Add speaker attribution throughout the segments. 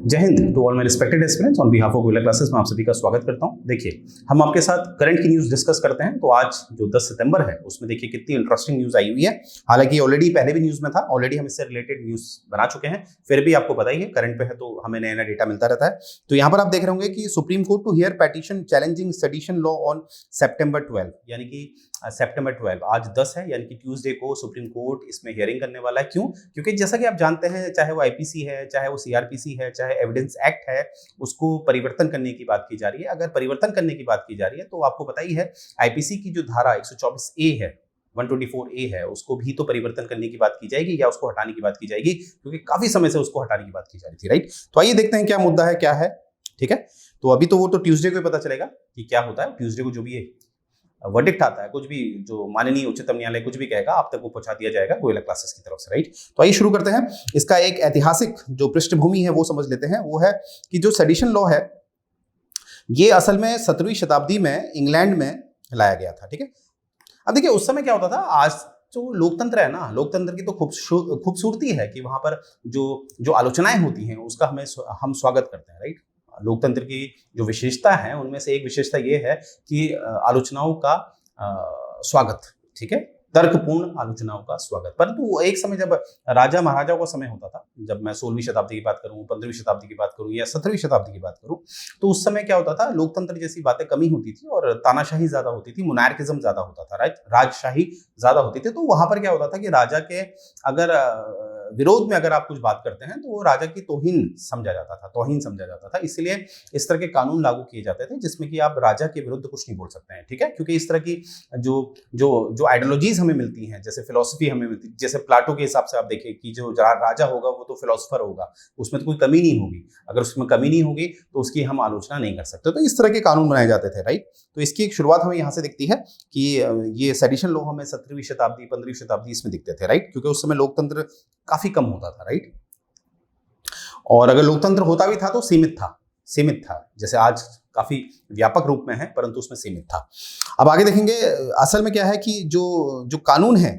Speaker 1: जय हिंद to all my respected aspirants on behalf of Gorilla Classes में आप सभी का स्वागत करता हूं। देखिए, हम आपके साथ करंट की न्यूज़ डिस्कस करते हैं। तो आज जो 10 सितंबर है उसमें देखिए कितनी इंटरेस्टिंग न्यूज़ आई हुई है। हालांकि ऑलरेडी पहले भी न्यूज़ में था, ऑलरेडी हम इससे रिलेटेड न्यूज़ बना चुके हैं, फिर भी आपको पता ही है करंट पे है तो हमें नया नया डेटा मिलता रहता है। तो यहाँ पर आप देख रहे होंगे कि supreme court to hear petition challenging sedition law on September 12, यानी कि सेप्टेम्बर 12 आज 10 है, यानी कि ट्यूसडे को सुप्रीम कोर्ट इसमें हियरिंग करने वाला है। क्यों? क्योंकि जैसा कि आप जानते हैं, चाहे वो आईपीसी है, चाहे वो सीआरपीसी है, चाहे एविडेंस एक्ट है, उसको परिवर्तन करने की बात की जा रही है। अगर परिवर्तन करने की बात की जा रही है तो आपको पता ही है आईपीसी की जो धारा 124 ए है, 124 ए है, उसको भी तो परिवर्तन करने की बात की जाएगी या उसको हटाने की बात की जाएगी, क्योंकि काफी समय से उसको हटाने की बात की जा रही थी, राइट। तो आइए देखते हैं क्या मुद्दा है, क्या है। ठीक है, तो अभी तो वो तो ट्यूसडे को पता चलेगा कि क्या होता है। ट्यूसडे को जो भी वर्डिक्ट आता है, कुछ भी जो माननीय उच्चतम न्यायालय कुछ भी कहेगा, आप तक वो पहुंचा दिया जाएगा गोरिल्ला क्लासेस की तरफ से, राइट। तो आइए शुरू करते हैं। इसका एक ऐतिहासिक जो पृष्ठभूमि है वो समझ लेते हैं। वो है कि जो सेडिशन लॉ है ये असल में 17वीं शताब्दी में इंग्लैंड में लाया गया था। ठीक है, अब देखिए उस समय क्या होता था, आज जो लोकतंत्र है ना, लोकतंत्र की तो खूबसूरती है कि वहां पर जो आलोचनाएं होती हैं उसका हम स्वागत करते हैं, राइट। लोकतंत्र की जो विशेषता है उनमें से एक विशेषता ये है कि आलोचनाओं का स्वागत, ठीक है, तर्कपूर्ण आलोचनाओं का स्वागत। परंतु एक समय जब राजा महाराजाओं का समय होता था, जब मैं 16वीं शताब्दी की बात करूं, 15वीं शताब्दी की बात करूं या 17वीं शताब्दी की बात करूं, तो उस समय क्या होता था, लोकतंत्र जैसी बातें कमी होती थी और तानाशाही ज्यादा होती थी, मोनार्किज्म ज्यादा होता था, राइट, राजशाही ज्यादा होती थी। तो वहां पर क्या होता था कि राजा के अगर विरोध में अगर आप कुछ बात करते हैं तो वो राजा की तौहीन समझा जाता था। इसलिए इस तरह के कानून लागू किए जाते थे जिसमें कि आप राजा के विरुद्ध कुछ नहीं बोल सकते हैं, ठीक है, क्योंकि इस तरह की जो जो जो आइडियोलॉजीज हमें मिलती हैं, जैसे फिलॉसफी हमें मिलती है, जैसे प्लाटो के हिसाब से आप देखिए कि जो राजा होगा वो तो फिलोसफर होगा, उसमें तो कोई कमी नहीं होगी, अगर उसमें कमी नहीं होगी तो उसकी हम आलोचना नहीं कर सकते। तो इस तरह के कानून बनाए जाते थे, राइट। तो इसकी एक शुरुआत हमें यहाँ से दिखती है कि ये सेडिशन लॉ हमें 17वीं शताब्दी 15वीं शताब्दी इसमें दिखते थे, राइट, क्योंकि उस समय लोकतंत्र काफी कम होता था, राइट। और अगर लोकतंत्र होता भी था तो सीमित था, जैसे आज काफी व्यापक रूप में है, परंतु उसमें सीमित था। अब आगे देखेंगे असल में क्या है कि जो कानून है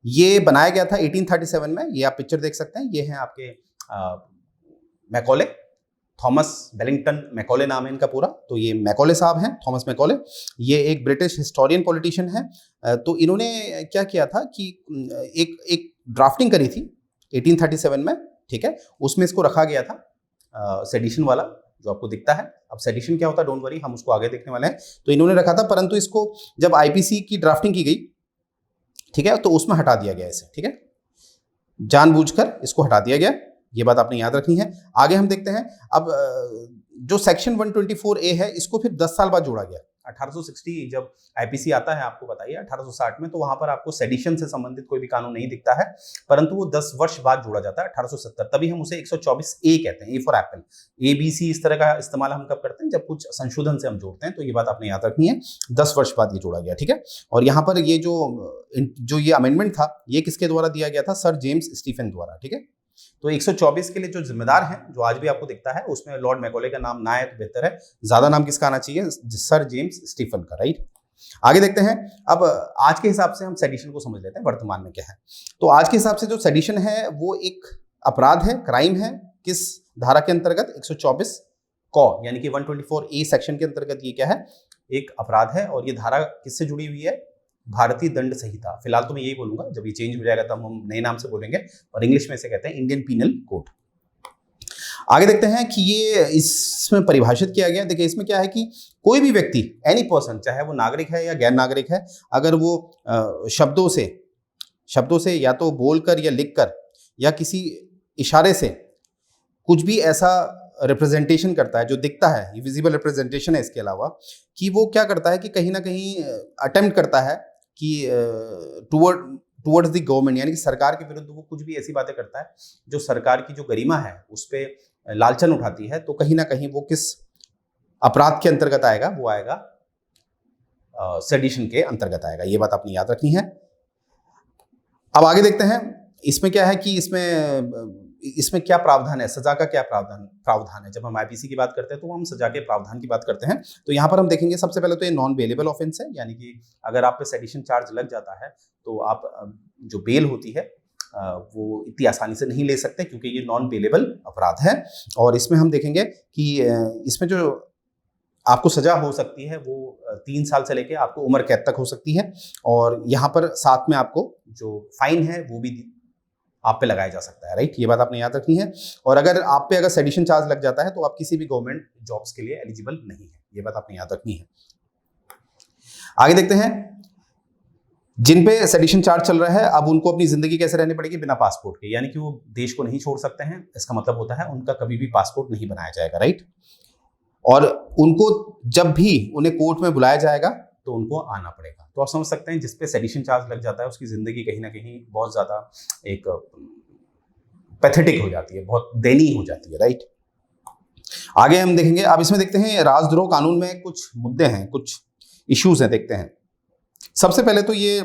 Speaker 1: ये बनाया गया था 1837 में। ये आप पिक्चर देख सकते हैं, ये है आपके मैकॉले, थॉमस बेलिंगटन मैकॉले नाम है इनका पूरा। तो ये मैकॉले साहब हैं, थॉमस मैकॉले। ये एक ब्रिटिश हिस्टोरियन पॉलिटिशियन है। तो इन्होंने क्या किया था कि एक ड्राफ्टिंग करी थी 1837 में, ठीक है, उसमें इसको रखा गया था सेडिशन वाला जो आपको दिखता है। अब सेडिशन क्या होता है, डोंट वरी, हम उसको आगे देखने वाले हैं। तो इन्होंने रखा था, परंतु इसको जब आईपीसी की ड्राफ्टिंग की गई, ठीक है, तो उसमें हटा दिया गया इसे, ठीक है, जानबूझकर इसको हटा दिया गया। ये बात आपने याद रखनी है। आगे हम देखते हैं। अब जो सेक्शन 124 ए है इसको फिर 10 साल बाद जोड़ा गया। 1860 जब आईपीसी आता है, आपको बताइए 1860 में, तो वहां पर आपको सेडिशन से संबंधित कोई भी कानून नहीं दिखता है, परंतु वो 10 वर्ष बाद जोड़ा जाता है 1870। तभी हम उसे 124 ए कहते हैं, A for apple. A B C इस तरह का इस्तेमाल हम कब करते हैं, जब कुछ संशोधन से हम जोड़ते हैं। तो ये बात आपने याद रखनी है, 10 वर्ष बाद ये जोड़ा गया, ठीक है। और यहाँ पर ये जो ये अमेंडमेंट था ये किसके द्वारा दिया गया था, सर जेम्स स्टीफन द्वारा, ठीक है। तो 124 के लिए जो जिम्मेदार हैं, जो आज भी आपको दिखता है, उसमें लॉर्ड मैकॉले का नाम ना आए तो बेहतर है, ज्यादा नाम किसका आना चाहिए, सर जेम्स स्टीफन का, राइट। आगे देखते हैं। अब आज के हिसाब से हम सेडिशन को समझ लेते हैं वर्तमान में क्या है। तो आज के हिसाब से जो सेडिशन है वो एक अपराध है, क्राइम है। किस धारा के अंतर्गत, 124 क, यानी कि 124 ए सेक्शन के अंतर्गत ये क्या है, एक अपराध है। और ये धारा किससे जुड़ी हुई है, भारतीय दंड संहिता। फिलहाल तो मैं यही बोलूंगा, जब ये चेंज हो जाएगा तब हम नए नाम से बोलेंगे, और इंग्लिश में इसे कहते हैं इंडियन पीनल कोड। आगे देखते हैं कि ये इसमें परिभाषित किया गया। देखिए इसमें क्या है कि कोई भी व्यक्ति, एनी पर्सन, चाहे वो नागरिक है या गैर नागरिक है, अगर वो शब्दों से या तो बोलकर या लिखकर या किसी इशारे से कुछ भी ऐसा रिप्रेजेंटेशन करता है जो दिखता है, ये विजिबल रिप्रेजेंटेशन है, इसके अलावा कि वो क्या करता है कि कहीं ना कहीं अटेम्प्ट करता है कि टुवर्ड्स द गवर्नमेंट, यानी कि सरकार के विरुद्ध वो कुछ भी ऐसी बातें करता है जो सरकार की जो गरिमा है उस पर लालचन उठाती है, तो कहीं ना कहीं वो किस अपराध के अंतर्गत आएगा, वो आएगा सेडिशन के अंतर्गत आएगा। ये बात आपने याद रखनी है। अब आगे देखते हैं इसमें क्या है कि इसमें क्या प्रावधान है, सजा का क्या प्रावधान है। जब हम आईपीसी की बात करते हैं तो हम सजा के प्रावधान की बात करते हैं। तो यहाँ पर हम देखेंगे सबसे पहले तो ये नॉन बेलेबल ऑफेंस है, यानी कि अगर आप पे सेडिशन चार्ज लग जाता है तो आप जो बेल होती है वो इतनी आसानी से नहीं ले सकते, क्योंकि ये नॉन पेलेबल अपराध है। और इसमें हम देखेंगे कि इसमें जो आपको सजा हो सकती है वो 3 साल से लेके आपको उम्र कैद तक हो सकती है, और यहाँ पर साथ में आपको जो फाइन है वो भी आप पे लगाया जा सकता है, राइट। ये बात आपने याद रखनी है। और अगर आप पे अगर सेडिशन चार्ज लग जाता है तो आप किसी भी गवर्नमेंट जॉब्स के लिए एलिजिबल नहीं है, ये बात आपने याद रखनी है। आगे देखते हैं, जिन पे सेडिशन चार्ज चल रहा है, अब उनको अपनी जिंदगी कैसे रहनी पड़ेगी बिना पासपोर्ट के, यानी कि वो देश को नहीं छोड़ सकते हैं। इसका मतलब होता है उनका कभी भी पासपोर्ट नहीं बनाया जाएगा, राइट। और उनको जब भी उन्हें कोर्ट में बुलाया जाएगा तो उनको आना पड़ेगा। तो आप समझ सकते हैं जिस पे सेडिशन चार्ज लग जाता है उसकी जिंदगी कहीं ना कहीं बहुत ज्यादा एक पैथेटिक हो जाती है, बहुत दयनीय हो जाती है, राइट। आगे हम देखेंगे, अब इसमें देखते हैं राजद्रोह कानून में कुछ मुद्दे हैं, कुछ इश्यूज हैं, देखते हैं। सबसे पहले तो ये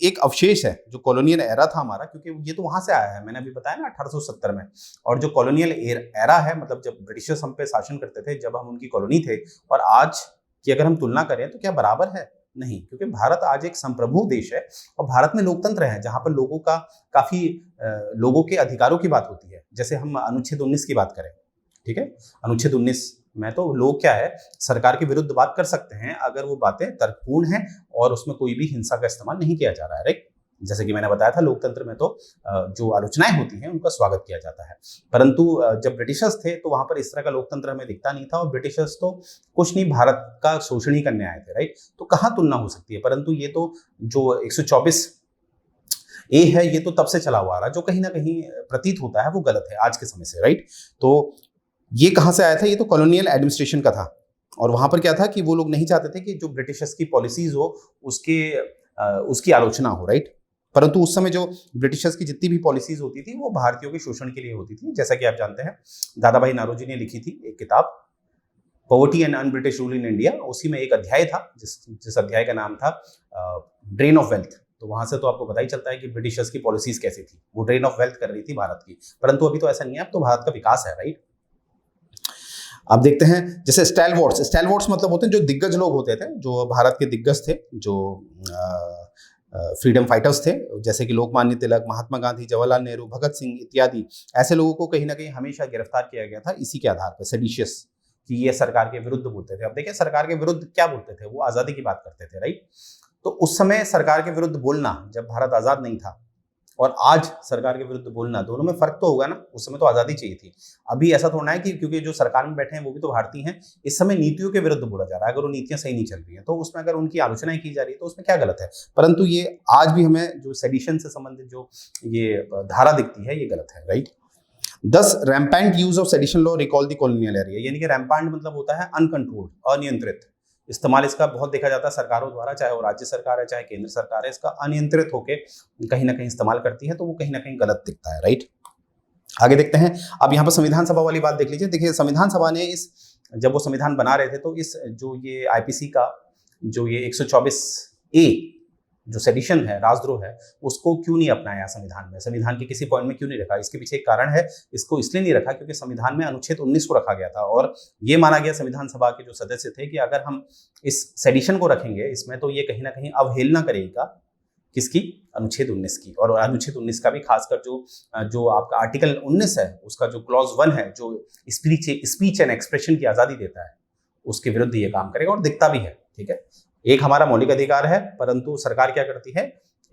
Speaker 1: एक अवशेष है जो कॉलोनियल एरा था हमारा, क्योंकि ये तो वहां से आया है, मैंने अभी बताया ना 1870 में। और जो कॉलोनियल एरा है, मतलब जब ब्रिटिशर्स हम पे शासन करते थे, जब हम उनकी कॉलोनी थे, और आज की अगर हम तुलना करें तो क्या बराबर है? नहीं, क्योंकि भारत आज एक संप्रभु देश है और भारत में लोकतंत्र है, जहां पर लोगों का काफी लोगों के अधिकारों की बात होती है। जैसे हम अनुच्छेद 19 की बात करें, ठीक है, अनुच्छेद 19 में तो लोग क्या है, सरकार के विरुद्ध बात कर सकते हैं अगर वो बातें तर्कपूर्ण हैं और उसमें कोई भी हिंसा का इस्तेमाल नहीं किया जा रहा है, राइट। जैसे कि मैंने बताया था, लोकतंत्र में तो जो आलोचनाएं होती हैं उनका स्वागत किया जाता है। परंतु जब ब्रिटिशर्स थे तो वहां पर इस तरह का लोकतंत्र हमें दिखता नहीं था, और ब्रिटिशर्स तो कुछ नहीं, भारत का शोषण ही करने आए थे, राइट। तो कहाँ तुलना हो सकती है? परंतु ये तो जो 124A है, ये तो तब से चला हुआ आ रहा, जो कहीं ना कहीं प्रतीत होता है वो गलत है आज के समय से, राइट। तो ये कहाँ से आया था? ये तो कॉलोनियल एडमिनिस्ट्रेशन का था, और वहां पर क्या था कि वो लोग नहीं चाहते थे कि जो ब्रिटिशर्स की पॉलिसीज हो उसकी आलोचना हो, राइट। परंतु उस समय जो ब्रिटिशर्स की जितनी भी पॉलिसीज होती थी वो भारतीयों के शोषण के लिए होती थी। जैसा कि आप जानते हैं, दादा भाई नारोजी ने लिखी थी एक किताब, poverty and un British rule in India. उसी में एक अध्याय था जिस अध्याय का नाम था ड्रेन ऑफ वेल्थ। तो वहां से तो आपको पता ही चलता है कि ब्रिटिशर्स की पॉलिसीज कैसी थी, वो ड्रेन ऑफ वेल्थ कर रही थी भारत की। परंतु अभी तो ऐसा नहीं है, अब तो भारत का विकास है, राइट। अब देखते हैं, जैसे स्टैलवर्ड्स मतलब होते हैं जो दिग्गज लोग होते थे, जो भारत के दिग्गज थे, जो फ्रीडम फाइटर्स थे, जैसे कि लोकमान्य तिलक, महात्मा गांधी, जवाहरलाल नेहरू, भगत सिंह इत्यादि। ऐसे लोगों को कहीं ना कहीं हमेशा गिरफ्तार किया गया था इसी के आधार पर, सेडिशियस, कि ये सरकार के विरुद्ध बोलते थे। अब देखिए, सरकार के विरुद्ध क्या बोलते थे? वो आज़ादी की बात करते थे, राइट। तो उस समय सरकार के विरुद्ध बोलना, जब भारत आज़ाद नहीं था, और आज सरकार के विरुद्ध बोलना, दोनों में फर्क तो होगा ना। उस समय तो आज़ादी चाहिए थी, अभी ऐसा थोड़ा है कि क्योंकि जो सरकार में बैठे हैं वो भी तो भारतीय हैं। इस समय नीतियों के विरुद्ध बोला जा रहा है। अगर वो नीतियां सही नहीं चल रही हैं तो उसमें अगर उनकी आलोचनाएं की जा रही है तो उसमें क्या गलत है? परंतु ये आज भी हमें जो सेडिशन से संबंधित जो ये धारा दिखती है, ये गलत है, right. 10 rampant use of sedition law recall the colonial area, यानी कि रैम्पेंट मतलब होता है अनकंट्रोल्ड, अनियंत्रित इस्तेमाल। इसका बहुत देखा जाता है सरकारों द्वारा, चाहे वो राज्य सरकार है चाहे केंद्र सरकार है, इसका अनियंत्रित होकर कहीं ना कहीं इस्तेमाल करती है, तो वो कहीं ना कहीं गलत दिखता है, राइट। आगे देखते हैं, अब यहाँ पर संविधान सभा वाली बात देख लीजिए। देखिए, संविधान सभा ने जब वो संविधान बना रहे थे तो जो ये आईपीसी का जो ये 124A जो सेडिशन है, राजद्रोह है, उसको क्यों नहीं अपनाया संविधान में? संविधान के किसी पॉइंट में क्यों नहीं रखा? इसके पीछे एक कारण है। इसको इसलिए नहीं रखा क्योंकि संविधान में अनुच्छेद 19 को रखा गया था, और ये माना गया संविधान सभा के जो सदस्य थे कि अगर हम इस सेडिशन को रखेंगे इसमें, तो ये कहीं ना कहीं अवहेलना करेगा किसकी? अनुच्छेद 19 की। और अनुच्छेद 19 का भी खासकर जो आपका आर्टिकल 19 है, उसका जो क्लॉज 1 है, जो स्पीच एंड एक्सप्रेशन की आजादी देता है, उसके विरुद्ध ये काम करेगा, और दिखता भी है, ठीक है। एक हमारा मौलिक अधिकार है, परंतु सरकार क्या करती है?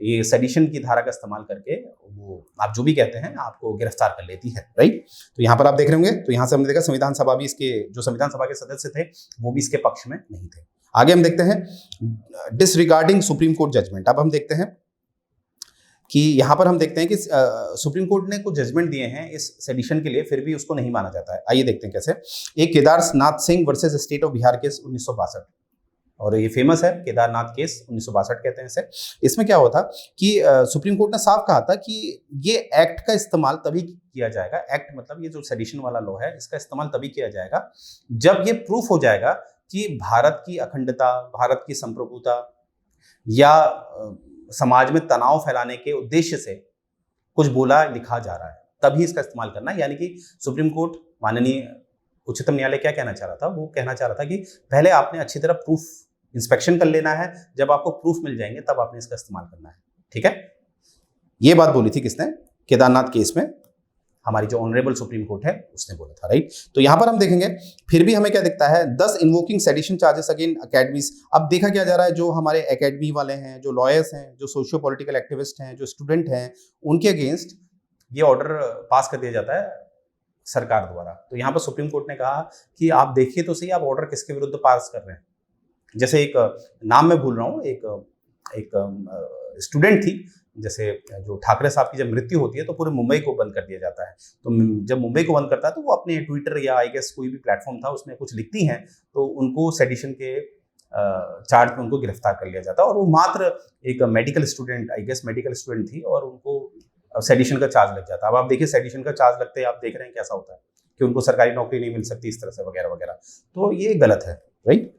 Speaker 1: ये सेडिशन की धारा का इस्तेमाल करके वो आप जो भी कहते हैं आपको गिरफ्तार कर लेती है, राइट। तो यहाँ पर आप देख रहे होंगे, तो यहाँ से हमने देखा संविधान सभा भी जो संविधान सभा के सदस्य थे वो भी इसके पक्ष में नहीं थे। आगे हम देखते हैं डिसरिगार्डिंग सुप्रीम कोर्ट जजमेंट। अब हम देखते हैं कि यहाँ पर हम देखते हैं कि सुप्रीम कोर्ट ने कुछ जजमेंट दिए हैं इस सेडिशन के लिए, फिर भी उसको नहीं माना जाता है। आइए देखते हैं कैसे। एक Kedarnath Singh versus state of Bihar case 1962, और ये फेमस है केदारनाथ केस 1962 कहते हैं इसे। इसमें क्या हुआ था कि सुप्रीम कोर्ट ने साफ कहा था कि ये एक्ट का इस्तेमाल तभी किया जाएगा, एक्ट मतलब ये जो सेडिशन वाला लॉ है, इसका इस्तेमाल तभी किया जाएगा जब ये प्रूफ हो जाएगा कि भारत की अखंडता, भारत की संप्रभुता या समाज में तनाव फैलाने के उद्देश्य से कुछ बोला लिखा जा रहा है, तभी इसका इस्तेमाल करना है। यानी कि सुप्रीम कोर्ट, माननीय उच्चतम न्यायालय क्या कहना चाह रहा था? वो कहना चाह रहा था कि पहले आपने अच्छी तरह प्रूफ इंस्पेक्शन कर लेना है, जब आपको प्रूफ मिल जाएंगे तब आपने इसका इस्तेमाल करना है, ठीक है। ये बात बोली थी किसने? केदारनाथ केस में हमारी जो ऑनरेबल सुप्रीम कोर्ट है उसने बोला था, राइट। तो यहां पर हम देखेंगे फिर भी हमें क्या दिखता है, 10 invoking sedition charges again academies. अब देखा क्या जा रहा है, जो हमारे एकेडमी वाले हैं, जो लॉयर्स हैं, जो सोशियो पॉलिटिकल एक्टिविस्ट हैं, जो स्टूडेंट हैं, उनके अगेंस्ट ये ऑर्डर पास कर दिया जाता है सरकार द्वारा। तो यहाँ पर सुप्रीम कोर्ट ने कहा कि आप देखिए तो सही, आप ऑर्डर किसके विरुद्ध पास कर रहे हैं। जैसे एक नाम मैं भूल रहा हूँ, एक स्टूडेंट थी, जैसे जो ठाकरे साहब की जब मृत्यु होती है तो पूरे मुंबई को बंद कर दिया जाता है। तो जब मुंबई को बंद करता है तो वो अपने ट्विटर या आई गेस कोई भी प्लेटफॉर्म था उसमें कुछ लिखती हैं, तो उनको सेडिशन के चार्ज में उनको गिरफ्तार कर लिया जाता है। और वो मात्र एक medical student, I guess medical student थी, और उनको सेडिशन का चार्ज लग जाता है। अब आप देखिए सेडिशन का चार्ज लगते ही आप देख रहे हैं कैसा होता है कि उनको सरकारी नौकरी नहीं मिल सकती इस तरह से वगैरह वगैरह। तो ये गलत है, राइट।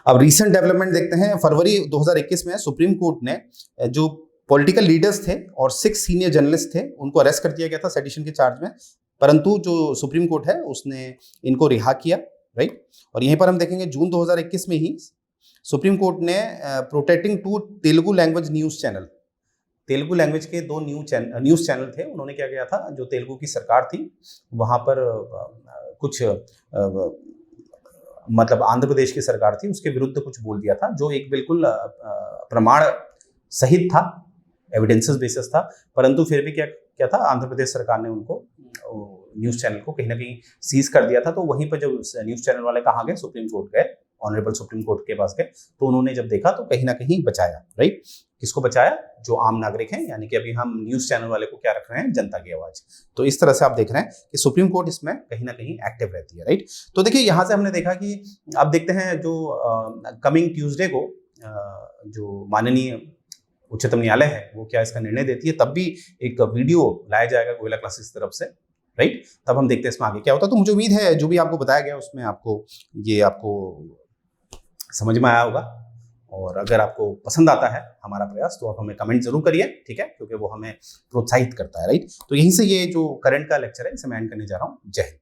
Speaker 1: अब रीसेंट डेवलपमेंट देखते हैं। फरवरी 2021 में सुप्रीम कोर्ट ने जो पॉलिटिकल लीडर्स थे और 6 सीनियर जर्नलिस्ट थे उनको अरेस्ट कर दिया गया था सेडिशन के चार्ज में, परंतु जो सुप्रीम कोर्ट है उसने इनको रिहा किया, राइट। और यहीं पर हम देखेंगे जून 2021 में ही सुप्रीम कोर्ट ने protecting 2 Telugu language news channel, Telugu language के 2 न्यूज़ चैनल थे, उन्होंने क्या किया था, जो तेलुगु की सरकार थी वहाँ पर कुछ मतलब आंध्र प्रदेश की सरकार थी उसके विरुद्ध कुछ बोल दिया था, जो एक बिल्कुल प्रमाण सहित था, एविडेंसेस बेसिस था, परंतु फिर भी क्या था, आंध्र प्रदेश सरकार ने उनको न्यूज़ चैनल को कहीं ना कहीं सीज कर दिया था। तो वहीं पर जब न्यूज़ चैनल वाले कहाँ गए, सुप्रीम कोर्ट गए, ऑनरेबल सुप्रीम कोर्ट के पास गए, तो उन्होंने जब देखा तो कहीं ना कहीं बचाया, राइट। किसको बचाया? जो आम नागरिक हैं, यानी कि अभी हम न्यूज़ चैनल वाले को क्या रख रहे हैं, जनता की आवाज़। तो इस तरह से आप देख रहे हैं कि सुप्रीम कोर्ट इसमें कहीं ना कहीं एक्टिव रहती है, राइट। तो देखिए यहाँ से हमने देखा कि आप देखते हैं जो कमिंग ट्यूसडे को जो माननीय उच्चतम न्यायालय है वो क्या इसका निर्णय देती है, तब भी एक वीडियो लाया जाएगा गोयला क्लासेस की तरफ से, राइट। तब हम देखते हैं इसमें आगे क्या होता है। तो मुझे उम्मीद है जो भी आपको बताया गया उसमें आपको समझ में आया होगा, और अगर आपको पसंद आता है हमारा प्रयास तो आप हमें कमेंट जरूर करिए, ठीक है, क्योंकि वो हमें प्रोत्साहित करता है, राइट। तो यहीं से ये जो करंट का लेक्चर है इसे मैं एंड करने जा रहा हूँ। जय हिंद।